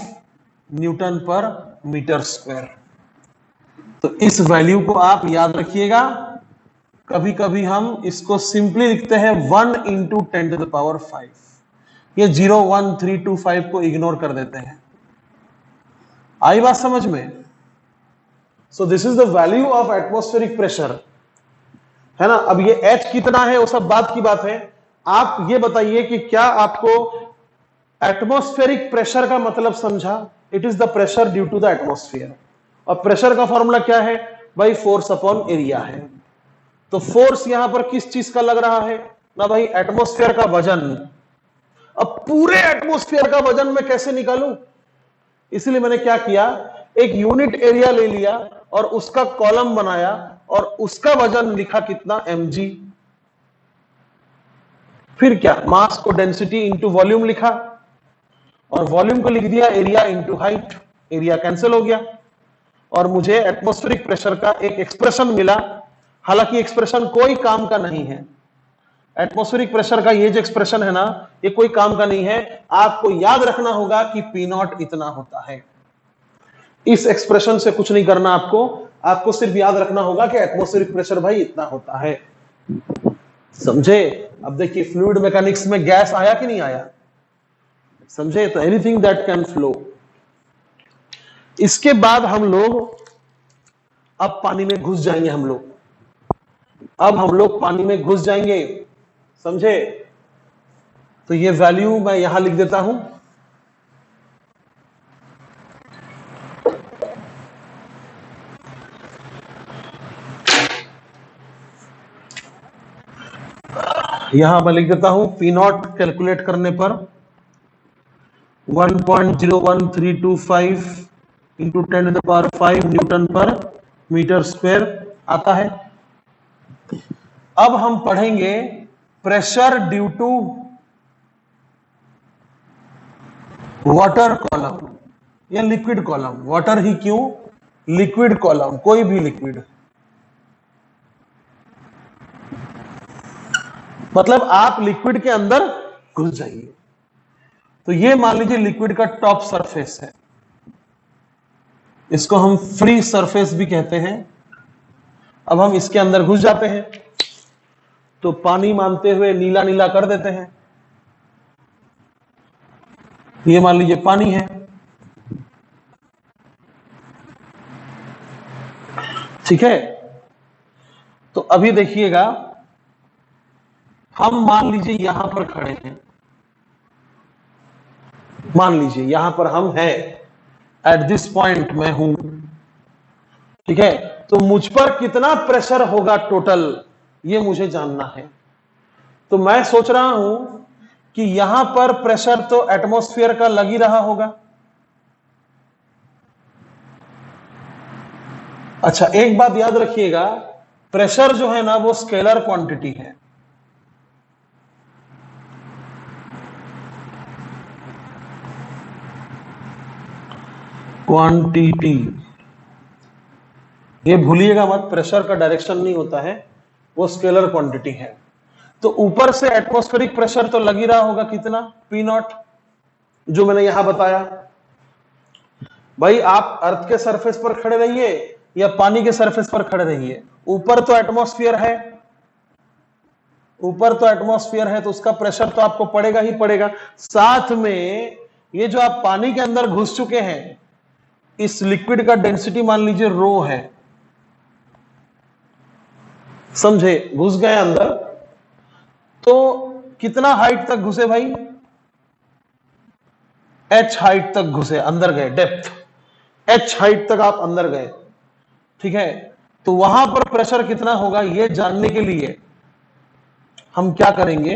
newton पर मीटर स्क्वायर। तो इस वैल्यू को आप याद रखिएगा। कभी कभी हम इसको सिंपली लिखते हैं 1 इंटू 10 टू द पावर 5। ये 01325 को इग्नोर कर देते हैं। आई बात समझ में? So this is the value of atmospheric pressure, है ना। अब ये H कितना है वो सब बात की बात है। आप ये बताइए कि क्या आपको एटमॉस्फेरिक प्रेशर का मतलब समझा? It is the pressure due to the atmosphere. और प्रेशर का फॉर्मूला क्या है भाई? फोर्स अपॉन एरिया है। तो फोर्स यहां पर किस चीज का लग रहा है ना भाई? एटमॉस्फेयर का वजन। अब पूरे एटमॉस्फेयर का वजन मैं कैसे निकालूं? इसलिए मैंने क्या किया, एक यूनिट एरिया ले लिया और उसका कॉलम बनाया और उसका वजन लिखा कितना? mg। फिर क्या, मास को डेंसिटी इंटू वॉल्यूम लिखा और वॉल्यूम को लिख दिया area into height. Area cancel हो गया और मुझे एटमॉस्फेरिक प्रेशर का एक एक्सप्रेशन मिला। हालांकि एक्सप्रेशन कोई काम का नहीं है। एटमॉस्फेरिक प्रेशर का ये जो एक्सप्रेशन है ना, ये कोई काम का नहीं है। आपको याद रखना होगा कि पी नॉट इतना होता है। इस एक्सप्रेशन से कुछ नहीं करना आपको सिर्फ याद रखना होगा कि एटमॉस्फेरिक प्रेशर भाई इतना होता है, समझे? अब देखिए, फ्लूइड मैकेनिक्स में गैस आया कि नहीं आया, समझे? तो एनीथिंग दैट कैन फ्लो। इसके बाद हम लोग अब पानी में घुस जाएंगे। अब हम लोग पानी में घुस जाएंगे, समझे? तो ये वैल्यू मैं यहां लिख देता हूं। यहां मैं लिख देता हूं पी नॉट कैलकुलेट करने पर 1.01325 into 10 to the power 5 newton पर मीटर स्क्वायर आता है। अब हम पढ़ेंगे pressure due to water column या लिक्विड कॉलम। वाटर ही क्यों, लिक्विड कॉलम, कोई भी लिक्विड। मतलब आप लिक्विड के अंदर घुस जाइए। तो ये मान लीजिए लिक्विड का टॉप सरफेस है, इसको हम फ्री सरफेस भी कहते हैं। अब हम इसके अंदर घुस जाते हैं तो पानी मानते हुए नीला नीला कर देते हैं। ये मान लीजिए पानी है, ठीक है। तो अभी देखिएगा, हम मान लीजिए यहां पर खड़े हैं, मान लीजिए यहां पर हम हैं, एट दिस पॉइंट मैं हूं, ठीक है। तो मुझ पर कितना प्रेशर होगा टोटल, ये मुझे जानना है। तो मैं सोच रहा हूं कि यहां पर प्रेशर तो एटमॉस्फेयर का लग ही रहा होगा। अच्छा, एक बात याद रखिएगा, प्रेशर जो है ना वो स्केलर क्वांटिटी है। क्वांटिटी, ये भूलिएगा मत, प्रेशर का डायरेक्शन नहीं होता है, वो स्केलर क्वांटिटी है। तो ऊपर से एटमॉस्फेरिक प्रेशर तो लग ही रहा होगा, कितना, पी नॉट, जो मैंने यहां बताया। भाई आप अर्थ के सरफेस पर खड़े रहिए या पानी के सरफेस पर खड़े रहिए, ऊपर तो एटमॉस्फेयर है, ऊपर तो एटमॉस्फेयर है, तो उसका प्रेशर तो आपको पड़ेगा ही पड़ेगा। साथ में ये जो आप पानी के अंदर घुस चुके हैं, इस लिक्विड का डेंसिटी मान लीजिए रो है, समझे, घुस गए अंदर। तो कितना हाइट तक घुसे भाई, h हाइट तक घुसे, अंदर गए, डेप्थ h हाइट तक आप अंदर गए, ठीक है। तो वहां पर प्रेशर कितना होगा ये जानने के लिए हम क्या करेंगे,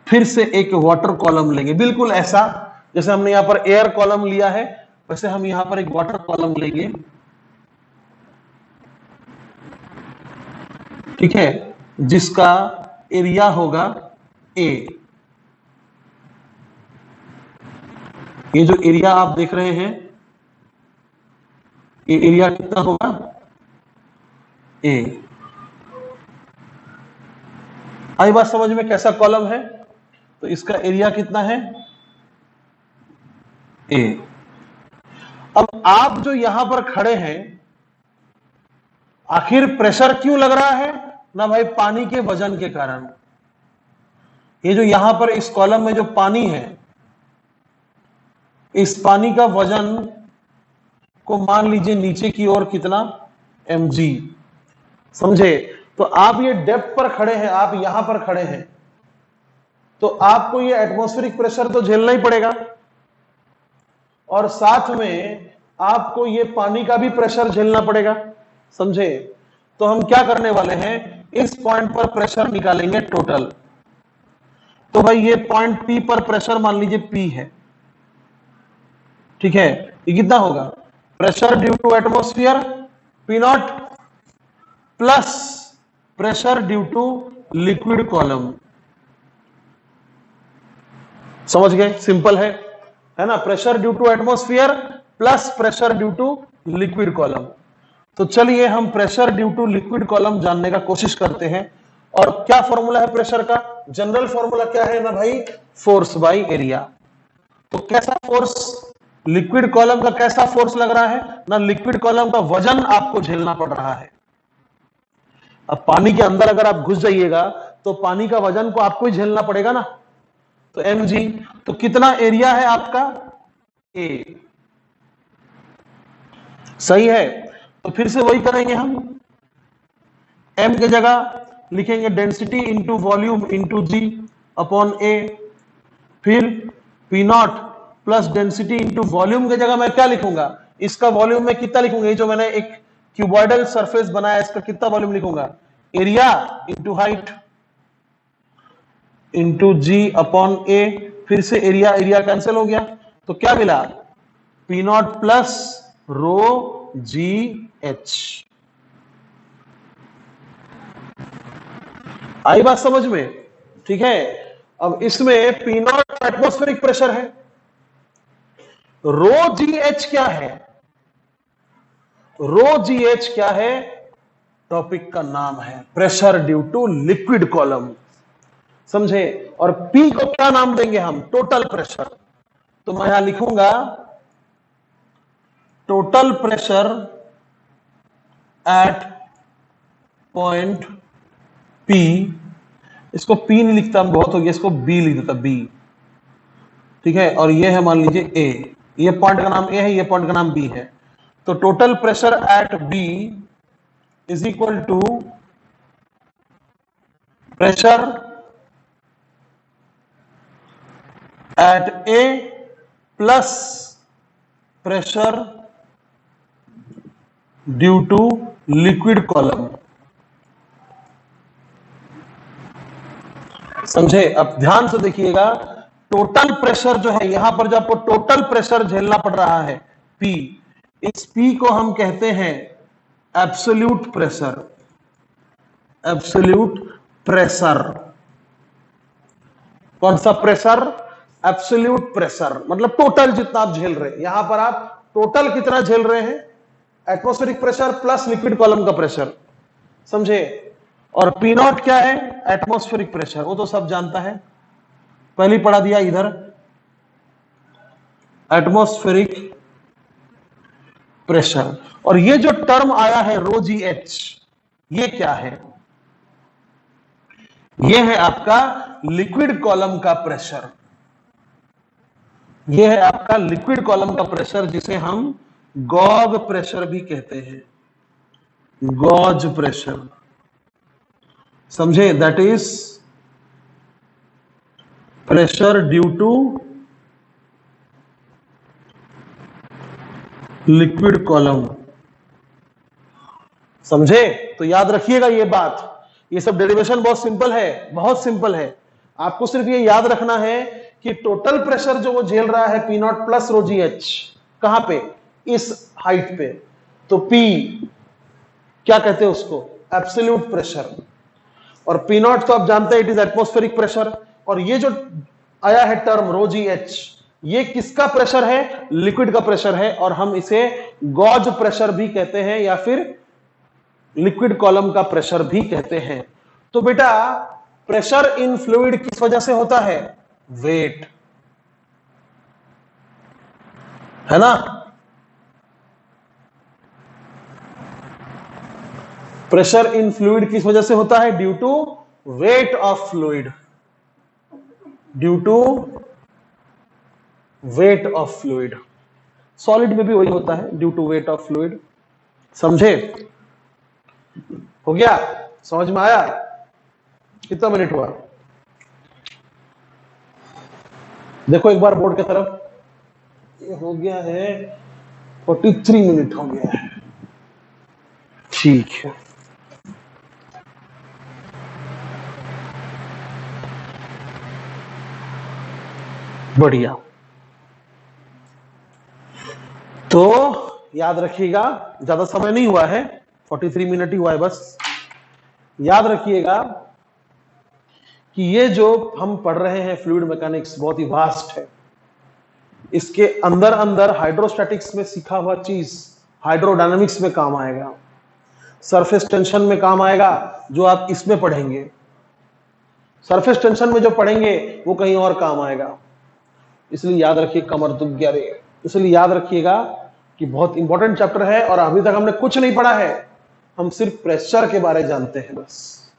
फिर से एक वाटर कॉलम लेंगे, बिल्कुल ऐसा जैसे हमने यहां पर एयर कॉलम लिया है, वैसे हम यहां पर एक वाटर कॉलम लेंगे, ठीक है, जिसका एरिया होगा ए। ये जो एरिया आप देख रहे हैं, ये एरिया कितना होगा, ए। आई बात समझ में, कैसा कॉलम है, तो इसका एरिया कितना है, ए। अब आप जो यहां पर खड़े हैं, आखिर प्रेशर क्यों लग रहा है ना भाई, पानी के वजन के कारण। ये जो यहां पर इस कॉलम में जो पानी है, इस पानी का वजन को मान लीजिए नीचे की ओर कितना, mg, समझे। तो आप ये डेप्थ पर खड़े हैं, आप यहां पर खड़े हैं, तो आपको ये एटमॉस्फेरिक प्रेशर तो झेलना ही पड़ेगा, और साथ में आपको ये पानी का भी प्रेशर झेलना पड़ेगा, समझे। तो हम क्या करने वाले हैं, इस पॉइंट पर प्रेशर निकालेंगे टोटल। तो भाई ये पॉइंट P पर प्रेशर मान लीजिए P है, ठीक है। ये कितना होगा, pressure due to atmosphere P not plus pressure due to liquid column, समझ गए, सिंपल है ना। Pressure due to atmosphere plus pressure due to liquid column. तो चलिए हम pressure due to liquid column जानने का कोशिश करते हैं। और क्या फॉर्मूला है प्रेशर का, जनरल फॉर्मूला क्या है ना भाई, फोर्स बाय एरिया। तो कैसा फोर्स, लिक्विड कॉलम का कैसा फोर्स लग रहा है ना, लिक्विड कॉलम का वजन आपको झेलना पड़ रहा है। अब पानी के अंदर अगर आप घुस जाइएगा तो पानी का वजन को आपको ही झेलना पड़ेगा ना, तो mg। तो कितना एरिया है आपका, a, सही है। तो फिर से वही करेंगे हम, m की जगह लिखेंगे density into volume into g upon a, फिर P not plus density into volume की जगह मैं क्या लिखूंगा, इसका वॉल्यूम में कितना लिखूंगा, ये जो मैंने एक क्यूबॉइडल सरफेस बनाया इसका कितना वॉल्यूम लिखूंगा, area into height into g upon ए, फिर से एरिया एरिया कैंसिल हो गया, तो क्या मिला, P not plus rho G H. आई बात समझ में, ठीक है। अब इसमें P नॉट एटमॉस्फेरिक प्रेशर है, रो जी एच क्या है, रो जी एच क्या है, टॉपिक का नाम है pressure due to liquid column, समझे। और P को क्या नाम देंगे हम, टोटल प्रेशर। तो मैं यहां लिखूंगा total pressure eight point P। इसको P नहीं लिखता, बहुत हो गया, इसको B लिख देता, B, ठीक है। और ये है मान लीजिए A, ये पॉइंट का नाम A है, ये पॉइंट का नाम B है। तो total pressure at B is equal to pressure at A plus pressure due to liquid column, समझे। अब ध्यान से देखिएगा, टोटल प्रेशर जो है यहां पर, जो आपको टोटल प्रेशर झेलना पड़ रहा है P, इस P को हम कहते हैं एब्सोल्यूट प्रेशर। एब्सोल्यूट प्रेशर, कौन सा प्रेशर, एब्सोल्यूट प्रेशर, मतलब टोटल जितना आप झेल रहे हैं। यहां पर आप टोटल कितना झेल रहे हैं, atmospheric pressure plus liquid column का प्रेशर, समझे। और P नॉट क्या है, एटमॉस्फेरिक प्रेशर, वो तो सब जानता है, पहले ही पढ़ा दिया इधर। एटमॉस्फेरिक प्रेशर, और ये जो टर्म आया है रो जी एच, ये क्या है, ये है आपका लिक्विड कॉलम का प्रेशर। ये है आपका लिक्विड कॉलम का प्रेशर, जिसे हम गॉग प्रेशर भी कहते हैं, गॉज प्रेशर, समझे। That is pressure due to liquid column, समझे। तो याद रखिएगा ये बात, ये सब डेरिवेशन बहुत सिंपल है, बहुत सिंपल है। आपको सिर्फ ये याद रखना है कि टोटल प्रेशर जो वो झेल रहा है P not plus rho G H, कहां पे, इस हाइट पे। तो P क्या कहते हैं उसको, एब्सोल्यूट प्रेशर। और P नॉट तो आप जानते हैं, इट इज एटमॉस्फेरिक प्रेशर। और ये जो आया है टर्म रो जी एच, ये किसका प्रेशर है, लिक्विड का प्रेशर है। और हम इसे गॉज प्रेशर भी कहते हैं, या फिर लिक्विड कॉलम का प्रेशर भी कहते हैं। तो बेटा प्रेशर इन फ्लूइड किस वजह से होता है, वेट, है ना। प्रेशर इन फ्लूइड किस वजह से होता है, due to weight of fluid, due to weight of fluid. Solid में भी वही होता है, due to weight of fluid, समझे। हो गया, समझ में आया। कितना मिनट हुआ, देखो एक बार बोर्ड की तरफ, ये हो गया है 43 मिनट हो गया है, ठीक है। बढ़िया, तो याद रखिएगा, ज्यादा समय नहीं हुआ है, 43 मिनट ही हुआ है बस। याद रखिएगा कि ये जो हम पढ़ रहे हैं फ्लूइड मैकेनिक्स बहुत ही वास्ट है। इसके अंदर अंदर हाइड्रोस्टैटिक्स में सीखा हुआ चीज हाइड्रोडायनामिक्स में काम आएगा, सरफेस टेंशन में काम आएगा, जो आप इसमें पढ़ेंगे। सरफेस टेंशन में जो पढ़ेंगे वो कहीं और काम आएगा, इसलिए याद रखिए, कमर दुख गया रे। इसलिए याद रखिएगा कि बहुत इंपॉर्टेंट चैप्टर है, और अभी तक हमने कुछ नहीं पढ़ा है, हम सिर्फ प्रेशर के बारे में जानते हैं बस,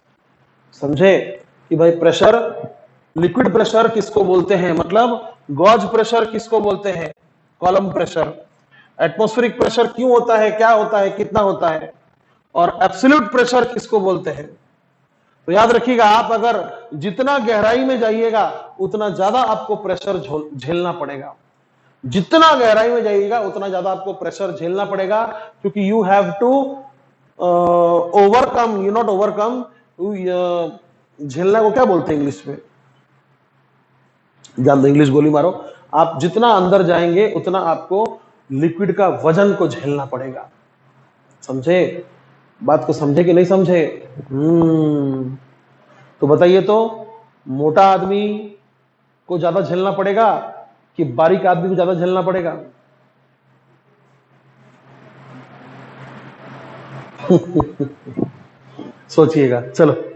समझे। कि भाई प्रेशर, लिक्विड प्रेशर किसको बोलते हैं, मतलब गॉज प्रेशर किसको बोलते हैं, कॉलम प्रेशर। एटमॉस्फेरिक प्रेशर क्यों होता है, क्या होता है, कितना होता है, और एब्सोल्यूट प्रेशर किसको बोलते हैं। तो याद रखिएगा, आप अगर जितना गहराई में जाइएगा उतना ज्यादा आपको प्रेशर झेलना पड़ेगा, जितना गहराई में जाइएगा उतना ज्यादा आपको प्रेशर झेलना पड़ेगा, क्योंकि you have to overcome, you not overcome, झेलना को क्या बोलते हैं इंग्लिश में, जान दो, इंग्लिश गोली मारो। आप जितना अंदर जाएंगे उतना आपको लिक्विड का वजन को झेलना पड़ेगा, समझे। बात को समझे कि नहीं समझे। तो बताइए, तो मोटा आदमी को ज्यादा झेलना पड़ेगा कि बारीक आदमी को ज्यादा झेलना पड़ेगा। सोचिएगा। चलो